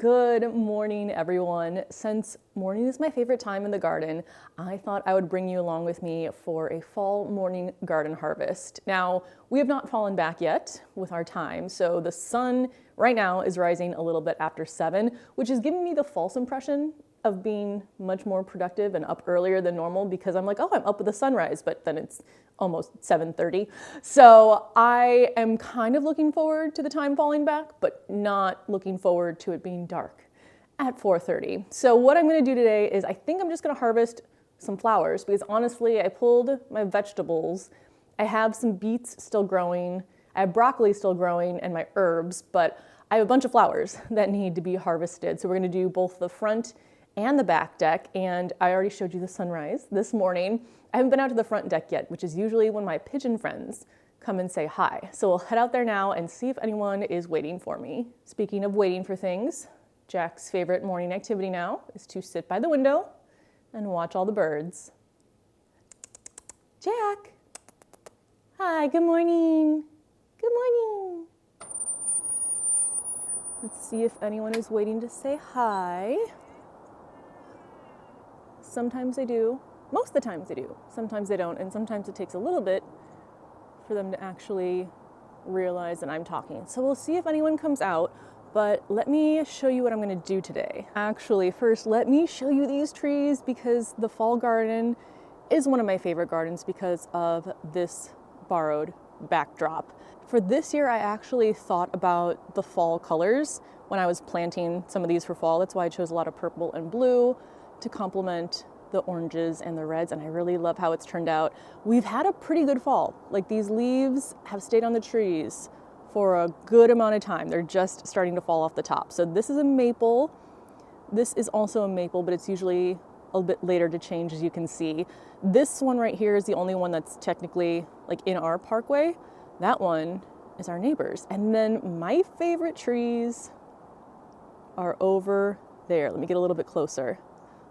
Good morning, everyone. Since morning is my favorite time in the garden, I thought I would bring you along with me for a fall morning garden harvest. Now, we have not fallen back yet with our time, so the sun right now is rising a little bit after 7, which is giving me the false impression of being much more productive and up earlier than normal because I'm like, oh, I'm up with the sunrise, but then it's almost 7:30. So I am kind of looking forward to the time falling back, but not looking forward to it being dark at 4:30. So what I'm gonna do today is I think I'm just gonna harvest some flowers because honestly, I pulled my vegetables. I have some beets still growing, I have broccoli still growing and my herbs, but I have a bunch of flowers that need to be harvested. So we're gonna do both the front and the back deck, and I already showed you the sunrise this morning. I haven't been out to the front deck yet, which is usually when my pigeon friends come and say hi. So we'll head out there now and see if anyone is waiting for me. Speaking of waiting for things, Jack's favorite morning activity now is to sit by the window and watch all the birds. Jack! Hi, good morning. Good morning. Let's see if anyone is waiting to say hi. Sometimes they do. Most of the times they do. Sometimes they don't. And sometimes it takes a little bit for them to actually realize that I'm talking. So we'll see if anyone comes out, but let me show you what I'm gonna do today. Actually, first, let me show you these trees because the fall garden is one of my favorite gardens because of this borrowed backdrop. For this year, I actually thought about the fall colors when I was planting some of these for fall. That's why I chose a lot of purple and blue to complement the oranges and the reds, and I really love how it's turned out. We've had a pretty good fall. Like, these leaves have stayed on the trees for a good amount of time. They're just starting to fall off the top. So this is a maple. This is also a maple, but it's usually a little bit later to change, as you can see. This one right here is the only one that's technically like in our parkway. That one is our neighbor's. And then my favorite trees are over there. Let me get a little bit closer.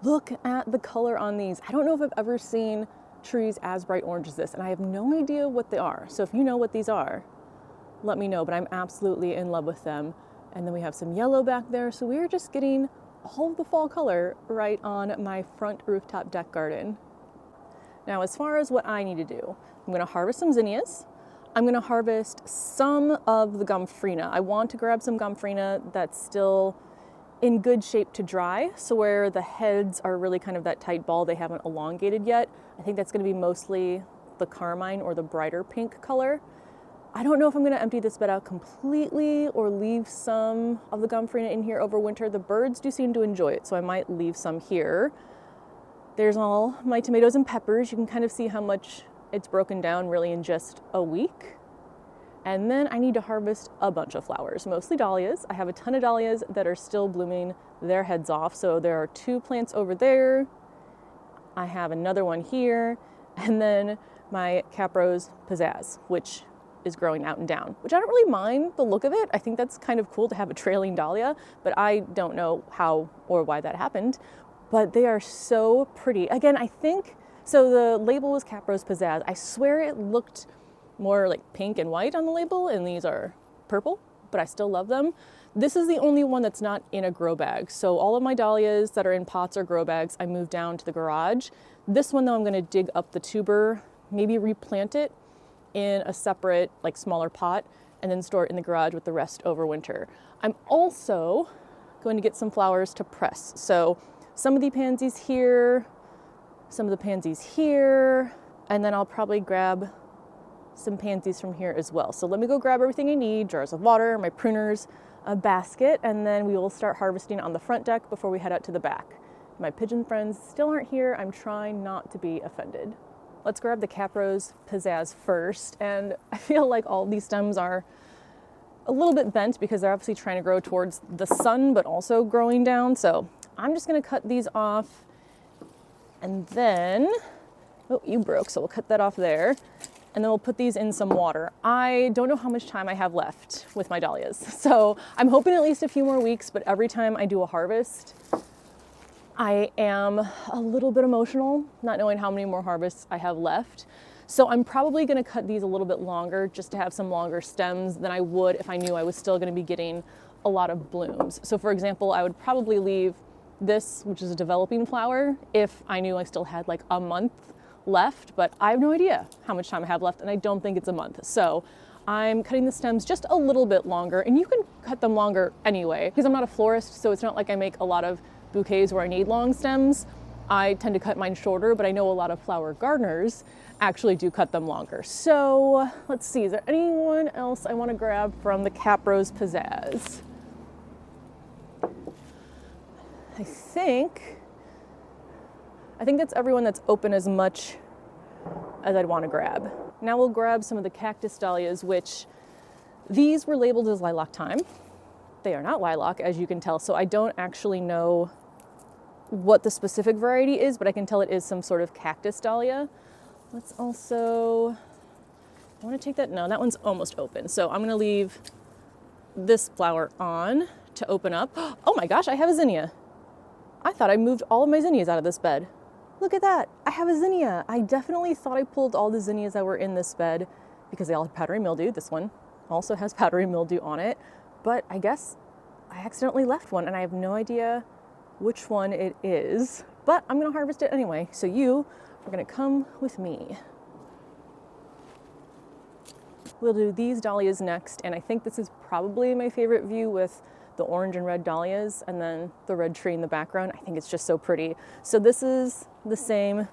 Look at the color on these. I don't know if I've ever seen trees as bright orange as this, and I have no idea what they are. So if you know what these are, let me know, but I'm absolutely in love with them. And then we have some yellow back there. So we're just getting all of the fall color right on my front rooftop deck garden. Now, as far as what I need to do, I'm gonna harvest some zinnias. I'm gonna harvest some of the gomphrena. I want to grab some gomphrena that's still in good shape to dry, so where the heads are really kind of that tight ball, they haven't elongated yet. I think that's gonna be mostly the carmine or the brighter pink color. I don't know if I'm gonna empty this bed out completely or leave some of the gomphrena in here over winter. The birds do seem to enjoy it, so I might leave some here. There's all my tomatoes and peppers. You can kind of see how much it's broken down really in just a week. And then I need to harvest a bunch of flowers, mostly dahlias. I have a ton of dahlias that are still blooming their heads off. So there are 2 plants over there. I have another one here. And then my caprose pizzazz, which is growing out and down, which I don't really mind the look of it. I think that's kind of cool to have a trailing dahlia, but I don't know how or why that happened. But they are so pretty. Again, I think, so the label was caprose pizzazz. I swear it looked more like pink and white on the label, and these are purple, but I still love them. This is the only one that's not in a grow bag. So all of my dahlias that are in pots or grow bags, I moved down to the garage. This one though, I'm gonna dig up the tuber, maybe replant it in a separate, like smaller pot, and then store it in the garage with the rest over winter. I'm also going to get some flowers to press. So some of the pansies here, some of the pansies here, and then I'll probably grab some pansies from here as well. So let me go grab everything I need, jars of water, my pruners, a basket, and then we will start harvesting on the front deck before we head out to the back. My pigeon friends still aren't here. I'm trying not to be offended. Let's grab the caprose pizzazz first, and I feel like all these stems are a little bit bent because they're obviously trying to grow towards the sun, but also growing down. So I'm just gonna cut these off, and then, oh, you broke, so we'll cut that off there. And then we'll put these in some water. I don't know how much time I have left with my dahlias. So I'm hoping at least a few more weeks, but every time I do a harvest, I am a little bit emotional, not knowing how many more harvests I have left. So I'm probably gonna cut these a little bit longer just to have some longer stems than I would if I knew I was still gonna be getting a lot of blooms. So for example, I would probably leave this, which is a developing flower, if I knew I still had like a month left, but I have no idea how much time I have left, and I don't think it's a month. So I'm cutting the stems just a little bit longer, and you can cut them longer anyway, because I'm not a florist, so it's not like I make a lot of bouquets where I need long stems. I tend to cut mine shorter, but I know a lot of flower gardeners actually do cut them longer. So let's see, is there anyone else I want to grab from the Caprose Pizzazz? I think that's everyone that's open as much as I'd want to grab. Now we'll grab some of the cactus dahlias, which these were labeled as lilac thyme. They are not lilac, as you can tell, so I don't actually know what the specific variety is, but I can tell it is some sort of cactus dahlia. Let's also, I want to take that, no, that one's almost open. So I'm going to leave this flower on to open up. Oh my gosh, I have a zinnia. I thought I moved all of my zinnias out of this bed. Look at that, I have a zinnia. I definitely thought I pulled all the zinnias that were in this bed because they all have powdery mildew. This one also has powdery mildew on it, but I guess I accidentally left one and I have no idea which one it is, but I'm gonna harvest it anyway. So you are gonna come with me. We'll do these dahlias next, and I think this is probably my favorite view with the orange and red dahlias and then the red tree in the background. I think it's just so pretty. So this is the same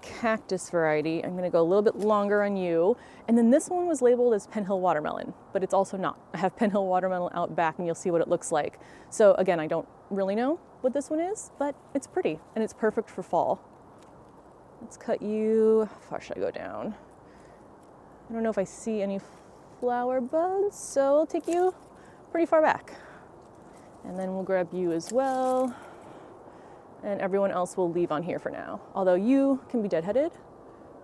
cactus variety. I'm gonna go a little bit longer on you. And then this one was labeled as Penhill watermelon, but it's also not. I have Penhill watermelon out back and you'll see what it looks like. So again, I don't really know what this one is, but it's pretty and it's perfect for fall. Let's cut you, how far should I go down? I don't know if I see any flower buds, so I'll take you pretty far back. And then we'll grab you as well. And everyone else will leave on here for now. Although you can be deadheaded,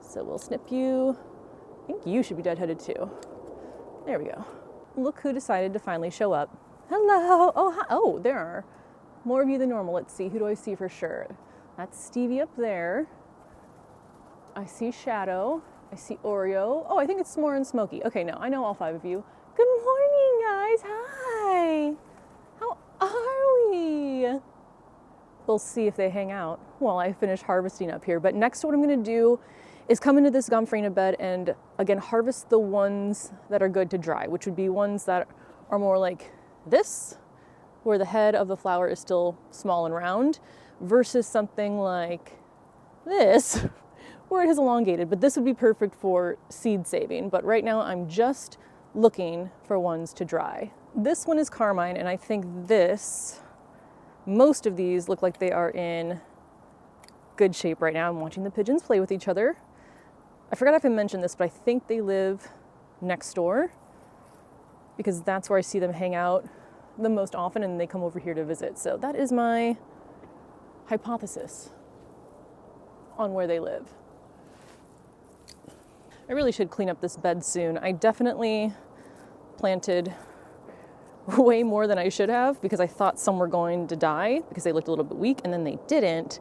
so we'll snip you. I think you should be deadheaded too. There we go. Look who decided to finally show up. Hello, oh, hi. Oh, there are more of you than normal. Let's see, who do I see for sure? That's Stevie up there. I see Shadow, I see Oreo. Oh, I think it's S'more and Smokey. Okay, no, I know all 5 of you. Good morning, guys, hi. How are we? We'll see if they hang out while I finish harvesting up here. But next, what I'm gonna do is come into this Gomphrena bed and again, harvest the ones that are good to dry, which would be ones that are more like this, where the head of the flower is still small and round, versus something like this, where it is elongated. But this would be perfect for seed saving. But right now I'm just looking for ones to dry. This one is Carmine, and I think most of these look like they are in good shape right now. I'm watching the pigeons play with each other. I forgot if I mentioned this, but I think they live next door because that's where I see them hang out the most often, and they come over here to visit. So that is my hypothesis on where they live. I really should clean up this bed soon. I definitely planted way more than I should have because I thought some were going to die because they looked a little bit weak, and then they didn't.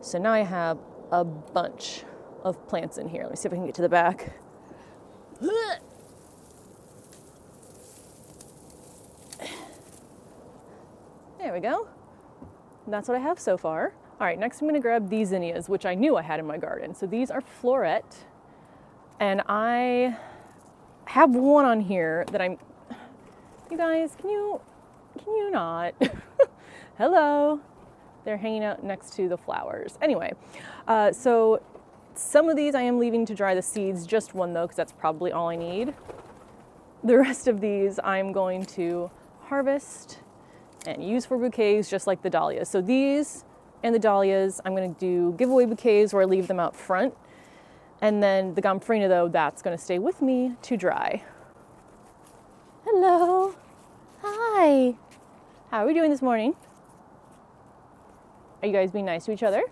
So now I have a bunch of plants in here. Let me see if I can get to the back. There we go. That's what I have so far. All right, next I'm gonna grab these zinnias, which I knew I had in my garden. So these are Florette, and I have one on here that you guys, can you not? Hello. They're hanging out next to the flowers. Anyway, so some of these I am leaving to dry the seeds, just one though, because that's probably all I need. The rest of these I'm going to harvest and use for bouquets, just like the dahlias. So these and the dahlias, I'm gonna do giveaway bouquets where I leave them out front. And then the Gomphrena though, that's gonna stay with me to dry. Hello, hi. How are we doing this morning? Are you guys being nice to each other?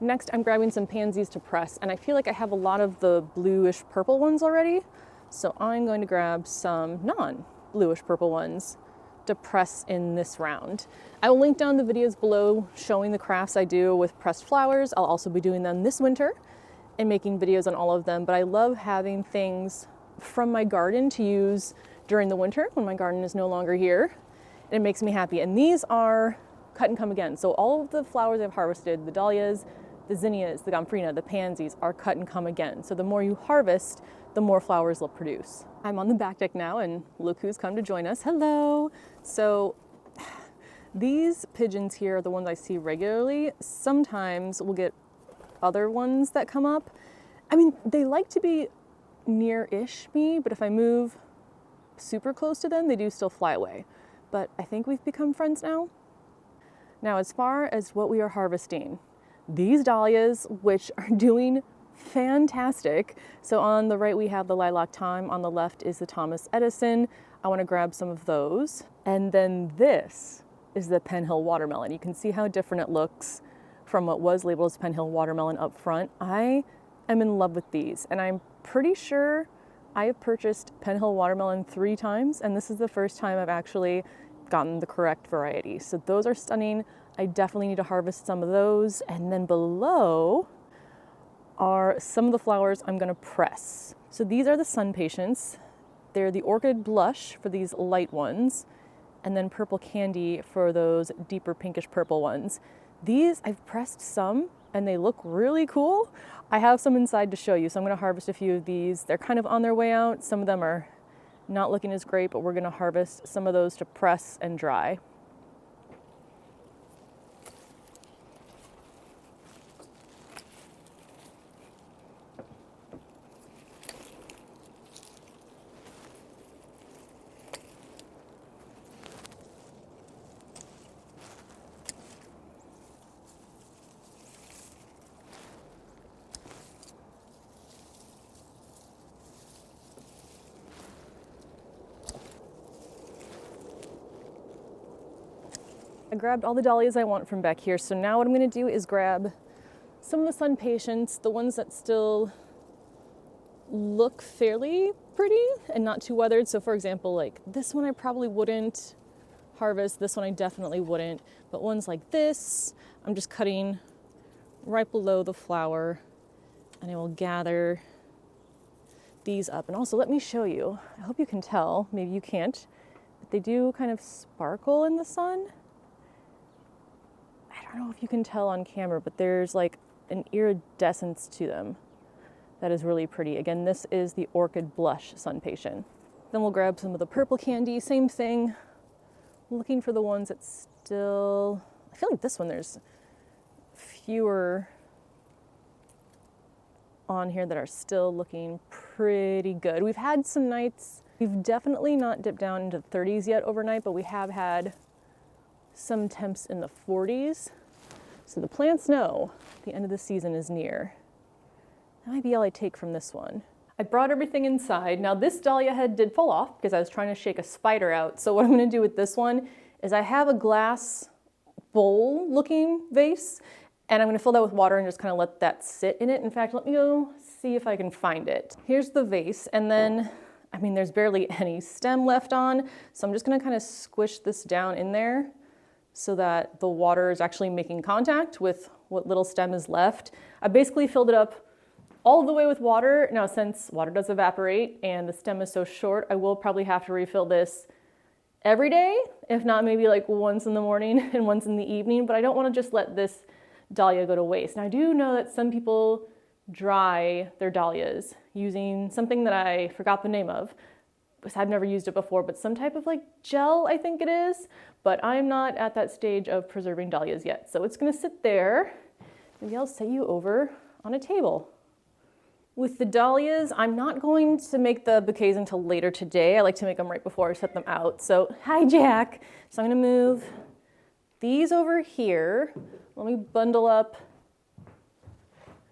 Next, I'm grabbing some pansies to press, and I feel like I have a lot of the bluish purple ones already. So I'm going to grab some non-bluish purple ones to press in this round. I will link down the videos below showing the crafts I do with pressed flowers. I'll also be doing them this winter and making videos on all of them, but I love having things from my garden to use during the winter when my garden is no longer here. And it makes me happy. And these are cut and come again. So all of the flowers I've harvested, the dahlias, the zinnias, the gomphrena, the pansies, are cut and come again. So the more you harvest, the more flowers they'll produce. I'm on the back deck now, and look who's come to join us. Hello. So these pigeons here are the ones I see regularly. Sometimes we'll get other ones that come up. I mean, they like to be near-ish me, but if I move super close to them, they do still fly away. But I think we've become friends now. Now, as far as what we are harvesting, these dahlias, which are doing fantastic. So on the right, we have the lilac thyme. On the left is the Thomas Edison. I want to grab some of those. And then this is the Penhill watermelon. You can see how different it looks from what was labeled as Penhill watermelon up front. I am in love with these, and I'm pretty sure I have purchased Penhill watermelon 3 times, and this is the first time I've actually gotten the correct variety. So those are stunning. I definitely need to harvest some of those. And then below are some of the flowers I'm gonna press. So these are the sun patience. They're the orchid blush for these light ones, and then purple candy for those deeper pinkish purple ones. These, I've pressed some and they look really cool. I have some inside to show you, so I'm gonna harvest a few of these. They're kind of on their way out. Some of them are not looking as great, but we're gonna harvest some of those to press and dry. I grabbed all the dahlias I want from back here, so now what I'm gonna do is grab some of the sun patience, the ones that still look fairly pretty and not too weathered. So for example, like this one I probably wouldn't harvest, this one I definitely wouldn't, but ones like this, I'm just cutting right below the flower, and I will gather these up. And also let me show you, I hope you can tell, maybe you can't, but they do kind of sparkle in the sun. I don't know if you can tell on camera, but there's like an iridescence to them that is really pretty. Again, this is the Orchid Blush Sun Patient. Then we'll grab some of the purple candy, same thing. Looking for the ones that still, I feel like this one there's fewer on here that are still looking pretty good. We've had some nights, we've definitely not dipped down into the 30s yet overnight, but we have had some temps in the 40s. So the plants know the end of the season is near. That might be all I take from this one. I brought everything inside. Now this dahlia head did fall off because I was trying to shake a spider out. So what I'm gonna do with this one is I have a glass bowl looking vase, and I'm gonna fill that with water and just kind of let that sit in it. In fact, let me go see if I can find it. Here's the vase, and then, I mean, there's barely any stem left on, so I'm just gonna kind of squish this down in there so that the water is actually making contact with what little stem is left. I basically filled it up all the way with water. Now, since water does evaporate and the stem is so short, I will probably have to refill this every day, if not maybe like once in the morning and once in the evening, but I don't want to just let this dahlia go to waste. Now, I do know that some people dry their dahlias using something that I forgot the name of, because I've never used it before, but some type of like gel, I think it is, but I'm not at that stage of preserving dahlias yet. So it's gonna sit there. Maybe I'll set you over on a table. With the dahlias, I'm not going to make the bouquets until later today. I like to make them right before I set them out. So, hi Jack. So I'm gonna move these over here. Let me bundle up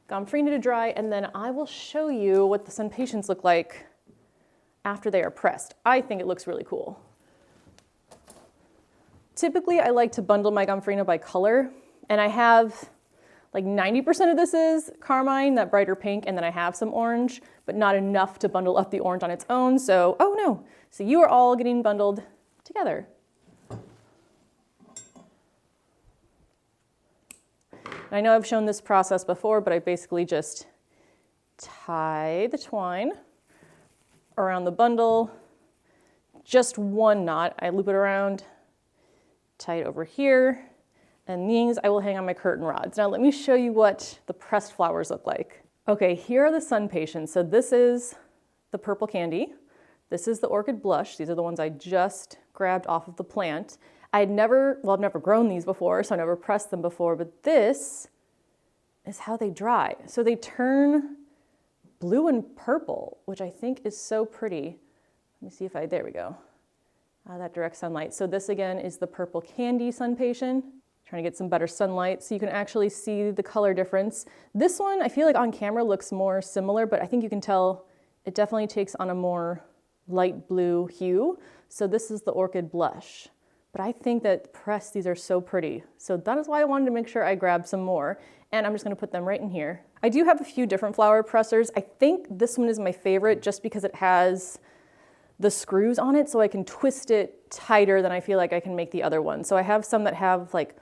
gomphrena to dry, and then I will show you what the sun patients look like after they are pressed. I think it looks really cool. Typically, I like to bundle my gomphrena by color, and I have like 90% of this is carmine, that brighter pink, and then I have some orange, but not enough to bundle up the orange on its own. So, oh no, so you are all getting bundled together. And I know I've shown this process before, but I basically just tie the twine around the bundle, just one knot. I loop it around, tie it over here, and these I will hang on my curtain rods. Now let me show you what the pressed flowers look like. Okay, here are the sun patients. So this is the purple candy. This is the orchid blush. These are the ones I just grabbed off of the plant. I've never grown these before, so I never pressed them before, but this is how they dry. So they turn blue and purple, which I think is so pretty. Let me see if there we go. That direct sunlight. So this again is the purple candy sun patient. Trying to get some better sunlight so you can actually see the color difference. This one, I feel like on camera looks more similar, but I think you can tell it definitely takes on a more light blue hue. So this is the orchid blush. But I think that pressed, these are so pretty. So that is why I wanted to make sure I grabbed some more. And I'm just gonna put them right in here. I do have a few different flower pressers. I think this one is my favorite just because it has the screws on it so I can twist it tighter than I feel like I can make the other one. So I have some that have like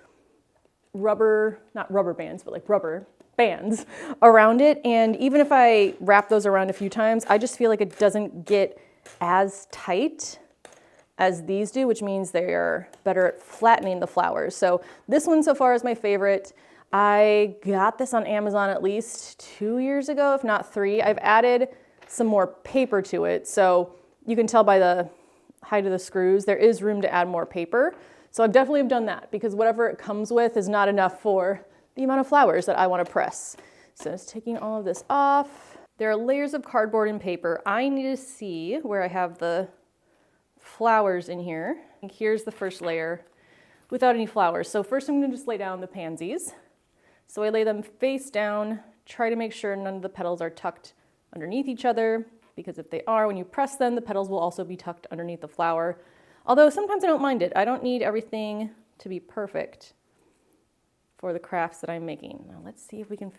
rubber, not rubber bands, but like rubber bands around it. And even if I wrap those around a few times, I just feel like it doesn't get as tight as these do, which means they are better at flattening the flowers. So this one so far is my favorite. I got this on Amazon at least 2 years ago, if not 3. I've added some more paper to it. So you can tell by the height of the screws, there is room to add more paper. So I've definitely done that because whatever it comes with is not enough for the amount of flowers that I want to press. So it's taking all of this off. There are layers of cardboard and paper. I need to see where I have the flowers in here. And here's the first layer without any flowers. So first I'm going to just lay down the pansies. So I lay them face down, try to make sure none of the petals are tucked underneath each other, because if they are, when you press them, the petals will also be tucked underneath the flower. Although sometimes I don't mind it. I don't need everything to be perfect for the crafts that I'm making. Now let's see if we can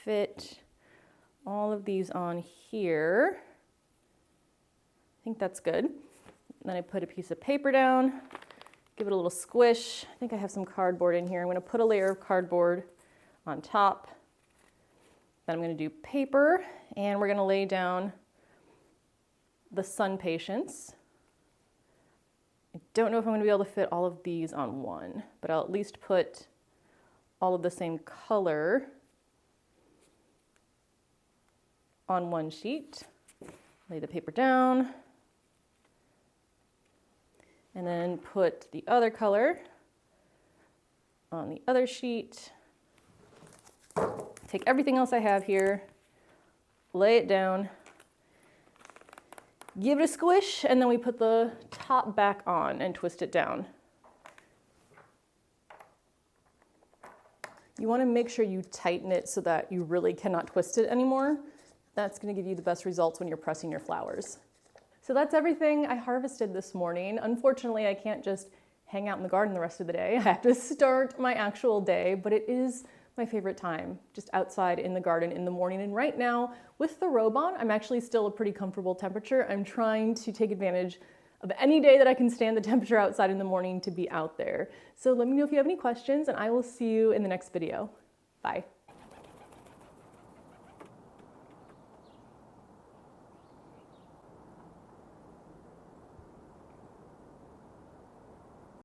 fit all of these on here. I think that's good. Then I put a piece of paper down, give it a little squish. I think I have some cardboard in here. I'm going to put a layer of cardboard on top. Then I'm going to do paper, and we're going to lay down the sun patients. I don't know if I'm going to be able to fit all of these on one, but I'll at least put all of the same color on one sheet. Lay the paper down, and then put the other color on the other sheet. Take everything else I have here, lay it down, give it a squish, and then we put the top back on and twist it down. You want to make sure you tighten it so that you really cannot twist it anymore. That's going to give you the best results when you're pressing your flowers. So that's everything I harvested this morning. Unfortunately, I can't just hang out in the garden the rest of the day. I have to start my actual day, but it is my favorite time, just outside in the garden in the morning. And right now, with the robe on, I'm actually still a pretty comfortable temperature. I'm trying to take advantage of any day that I can stand the temperature outside in the morning to be out there. So let me know if you have any questions, and I will see you in the next video. Bye.